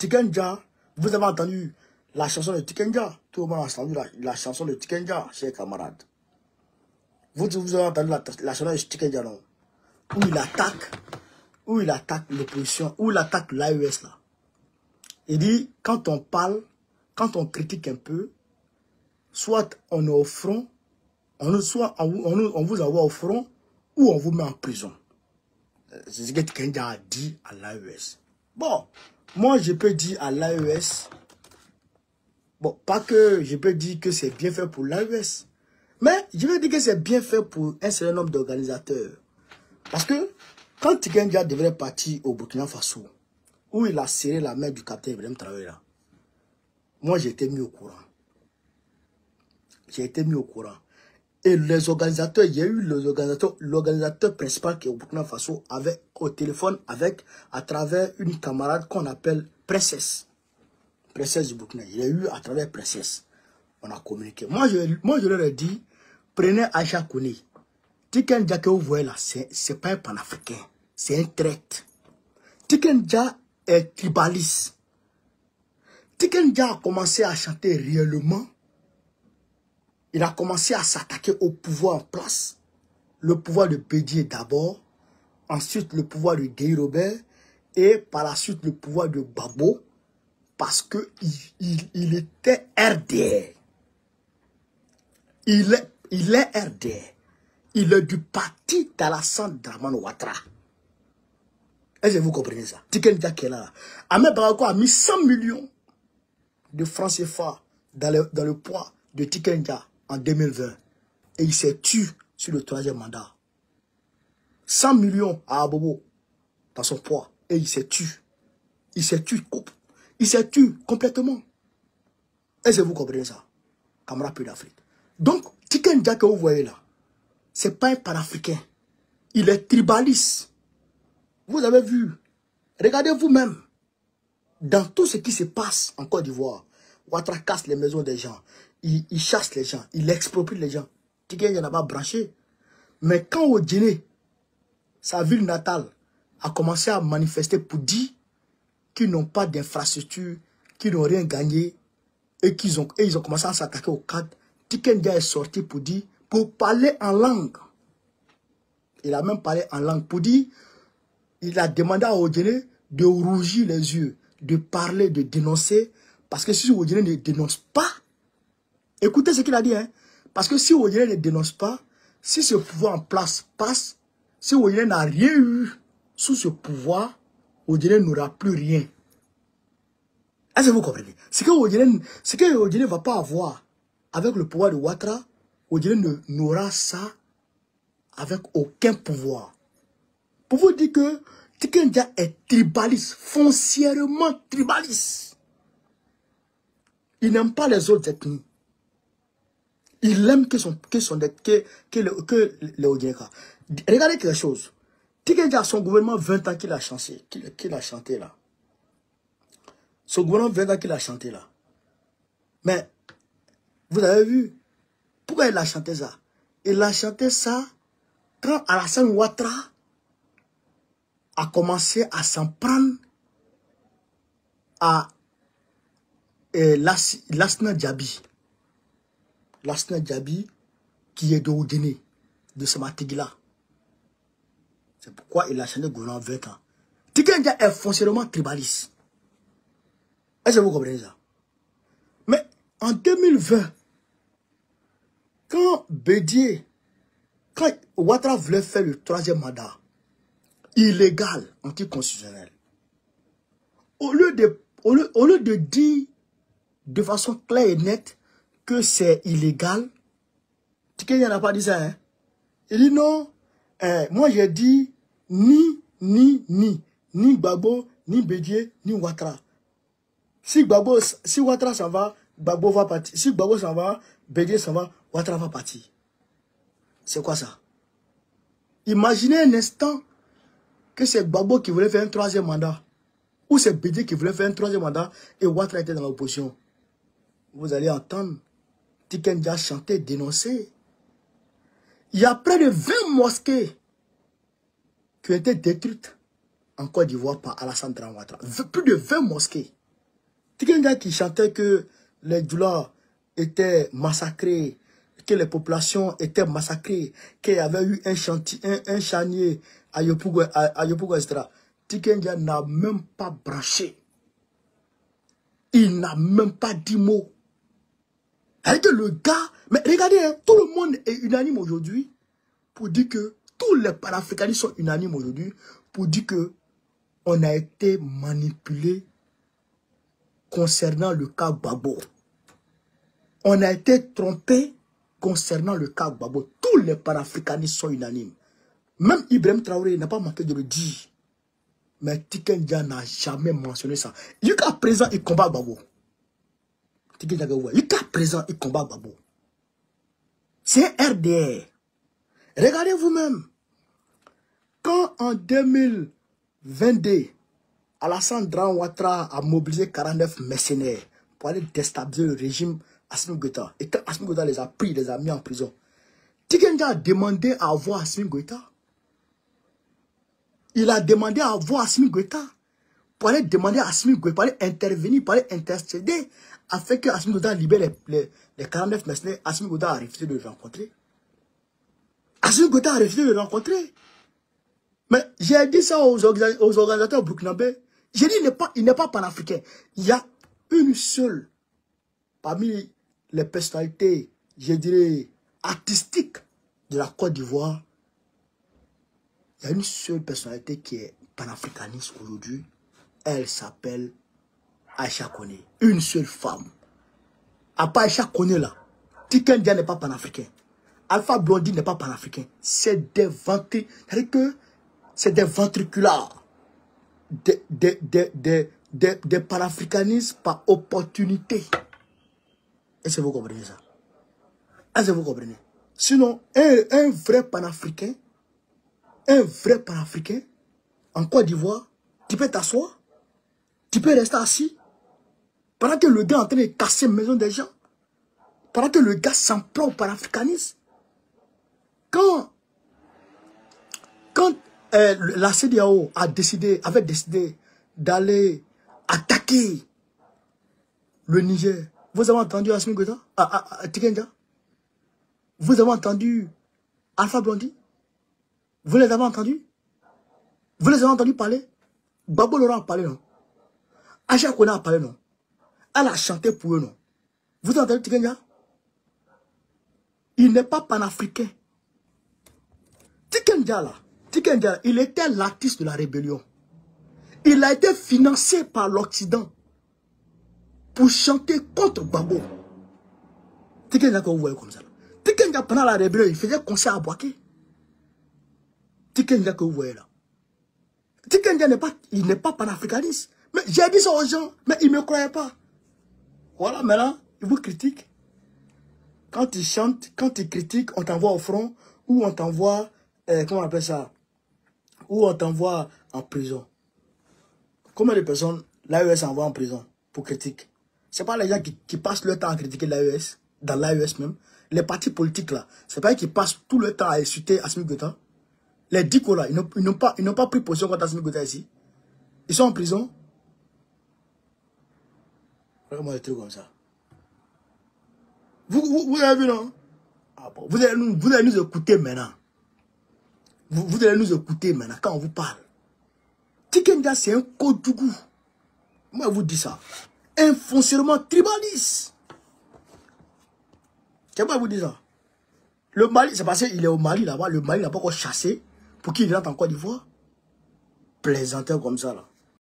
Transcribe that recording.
Tikenja, vous avez entendu la chanson de Tikenja. Tout le monde a entendu la chanson de Tikenja, chers camarades. Vous avez entendu la chanson de Tikenja, non? Où il attaque l'opposition, où il attaque l'AES, là. Il dit, quand on parle, quand on critique un peu, soit on est au front, soit on vous envoie au front, ou on vous met en prison. C'est ce que Tikenja a dit à l'AES. Bon, moi je peux dire à l'AES, bon, pas que je peux dire que c'est bien fait pour l'AES, mais je veux dire que c'est bien fait pour un certain nombre d'organisateurs. Parce que quand Tikenja devrait partir au Burkina Faso, où il a serré la main du capitaine Ibrahim Traoré là, moi j'ai été mis au courant. J'ai été mis au courant. Et les organisateurs, il y a eu l'organisateur principal qui est au Burkina Faso avec, au téléphone à travers une camarade qu'on appelle Princesse. Princesse du Burkina. Il y a eu à travers Princesse. On a communiqué. Moi, je leur ai dit, prenez Aïcha Kone. Tikenja que vous voyez là, c'est pas un panafricain. C'est un traître. Tikenja est tribaliste. Tikenja a commencé à chanter réellement. Il a commencé à s'attaquer au pouvoir en place. Le pouvoir de Bédié d'abord. Ensuite, le pouvoir de Guy Robert. Et par la suite, le pouvoir de Babo. Parce que il était RDR. Il est RDR. Il est du parti d'Alassane Dramane Ouattara. Est-ce que vous comprenez ça? Tikenja qui est là. Ahmed Bamako a mis 100 millions de francs CFA dans le poids de Tikenja en 2020. Et il s'est tué sur le 3e mandat. 100 millions à Abobo dans son poids. Et il s'est tué. Il s'est tué. Il s'est tué complètement. Est-ce que vous comprenez ça? Camarade peu d'Afrique. Donc, Tikenja que vous voyez là, c'est pas un panafricain. Il est tribaliste. Vous avez vu. Regardez vous-même. Dans tout ce qui se passe en Côte d'Ivoire, Ouattara casse les maisons des gens. Il chasse les gens. Il exproprie les gens. Tikenja n'a pas branché. Mais quand au dîner, sa ville natale a commencé à manifester pour dire qu'ils n'ont pas d'infrastructure, qu'ils n'ont rien gagné, et ils ont commencé à s'attaquer au cadre, Tikenja est sorti pour parler en langue. Il a même parlé en langue pour dire, il a demandé à Odjene de rougir les yeux, de parler, de dénoncer, parce que si Odjene ne dénonce pas, écoutez ce qu'il a dit, hein, parce que si Odjene ne dénonce pas, si ce pouvoir en place passe, si Odjene n'a rien eu sous ce pouvoir, Odjene n'aura plus rien. Est-ce que vous comprenez? Ce que Odjene ne va pas avoir avec le pouvoir de Ouattara, Odjene n'aura ça avec aucun pouvoir. Pour vous dire que Tikenja est tribaliste, foncièrement tribaliste. Il n'aime pas les autres ethnies. Il aime que les Odjenka. Regardez quelque chose. Tikenja, son gouvernement 20 ans qu'il a chanté là. Son gouvernement 20 ans qu'il a chanté là. Mais, vous avez vu, pourquoi il a chanté ça? Il a chanté ça quand Alassane Ouattara a commencé à s'en prendre à Lassana Djabi. Lassana Djabi qui est de Odjene, de Samatigila. C'est pourquoi il a chanté le gouvernement 20 ans. Tikenja est foncièrement tribaliste. Est-ce que vous comprenez ça? Mais en 2020, quand Ouattara voulait faire le 3e mandat, illégal, anticonstitutionnel, au lieu de dire de façon claire et nette que c'est illégal, Tikenja n'a pas dit ça, hein? Il dit non, moi j'ai dit ni Gbagbo, ni Bédié, ni Ouattara. Si Ouattara s'en va, Gbagbo va partir. Si Gbagbo s'en va, Bédié s'en va, Ouattara va partir. C'est quoi ça? Imaginez un instant que c'est Gbagbo qui voulait faire un 3e mandat. Ou c'est Bédié qui voulait faire un 3e mandat et Ouattara était dans l'opposition. Vous allez entendre Tikenja chanter, dénoncer. Il y a près de 20 mosquées qui ont été détruites en Côte d'Ivoire par Alassane Dramane Ouattara. Plus de 20 mosquées. Tikenja qui chantait que les doulas étaient massacrés, que les populations étaient massacrées, qu'il y avait eu un charnier à Yopougo, etc. Tikenja n'a même pas branché. Il n'a même pas dit mot. Avec le gars, mais regardez, hein, tout le monde est unanime aujourd'hui pour dire que tous les panafricanistes sont unanimes aujourd'hui pour dire que on a été manipulé concernant le cas Gbagbo. On a été trompé concernant le cas Gbagbo. Tous les panafricanistes sont unanimes. Même Ibrahim Traoré n'a pas manqué de le dire. Mais Tikenja n'a jamais mentionné ça. Jusqu'à présent, il combat Gbagbo. Jusqu'à présent, il combat Gbagbo. C'est un RDR. Regardez vous-même. Quand en 2022, Alassane Dramane Ouattara a mobilisé 49 mercenaires pour aller déstabiliser le régime Assimi Goïta, et quand Assimi Goïta les a pris, les a mis en prison, Tikenja a demandé à voir Assimi Goïta. Il a demandé à voir Assimi Goïta pour aller demander à Assimi Goïta, pour aller intervenir, pour aller intercéder afin que Assimi Goïta libère les 49 mercenaires. Assimi Goïta a refusé de le rencontrer. Assimi Goïta a refusé de le rencontrer. Mais j'ai dit ça aux organisateurs burkinabés. J'ai dit il n'est pas panafricain. Il y a une seule, parmi les personnalités, je dirais, artistiques de la Côte d'Ivoire, il y a une seule personnalité qui est panafricaniste aujourd'hui. Elle s'appelle Aïcha Koné. Une seule femme. À part Aïcha Koné là, Tikenja n'est pas panafricain. Alpha Blondy n'est pas panafricain. C'est des ventriculards. Des panafricanistes par opportunité. Est-ce que vous comprenez ça? Est-ce que vous comprenez? Sinon, un vrai panafricain, en Côte d'Ivoire, tu peux t'asseoir, tu peux rester assis, pendant que le gars est en train de casser la maison des gens, pendant que le gars s'en prend au panafricanisme. Quand la CEDEAO avait décidé d'aller attaquer le Niger, vous avez entendu Assimi Goïta, Tikenja? Vous avez entendu Alpha Blondy? Vous les avez entendus? Vous les avez entendus parler? Gbagbo Laurent a parlé, non? Aïcha Koné a parlé, non? Elle a chanté pour eux, non? Vous avez entendu Tikenja? Il n'est pas panafricain. Tikenja, là, il était l'artiste de la rébellion. Il a été financé par l'Occident pour chanter contre Gbagbo. Tikenja, que vous voyez comme ça. Tikenja, pendant la rébellion, il faisait concert à Boaké. Tikenja, que vous voyez là. Tikenja il n'est pas panafricaniste. Mais j'ai dit ça aux gens, mais ils ne me croyaient pas. Voilà, maintenant, ils vous critiquent. Quand ils chantent, quand ils critiquent, on t'envoie au front, ou on t'envoie, comment on appelle ça, ou on t'envoie en prison. Combien de personnes l'AES envoie en prison pour critique? Ce n'est pas les gens qui passent leur temps à critiquer l'AES, dans l'AES même. Les partis politiques là, ce n'est pas eux qui passent tout le temps à insulter Assimi Goïta. Les dicos là, ils n'ont pas pris position contre Assimi Goïta ici. Ils sont en prison. Regardez-moi des trucs comme ça. Vous avez vu, non? Ah bon, vous allez nous écouter maintenant. Vous allez nous écouter maintenant quand on vous parle. Tikenja, c'est un Kodougou. Moi, je vous dis ça. Un foncièrement tribaliste. C'est moi, je vous dis ça. Le Mali, c'est parce qu'il est au Mali là-bas. Le Mali n'a pas encore chassé pour qu'il rentre en Côte d'Ivoire. Plaisanteur comme ça là.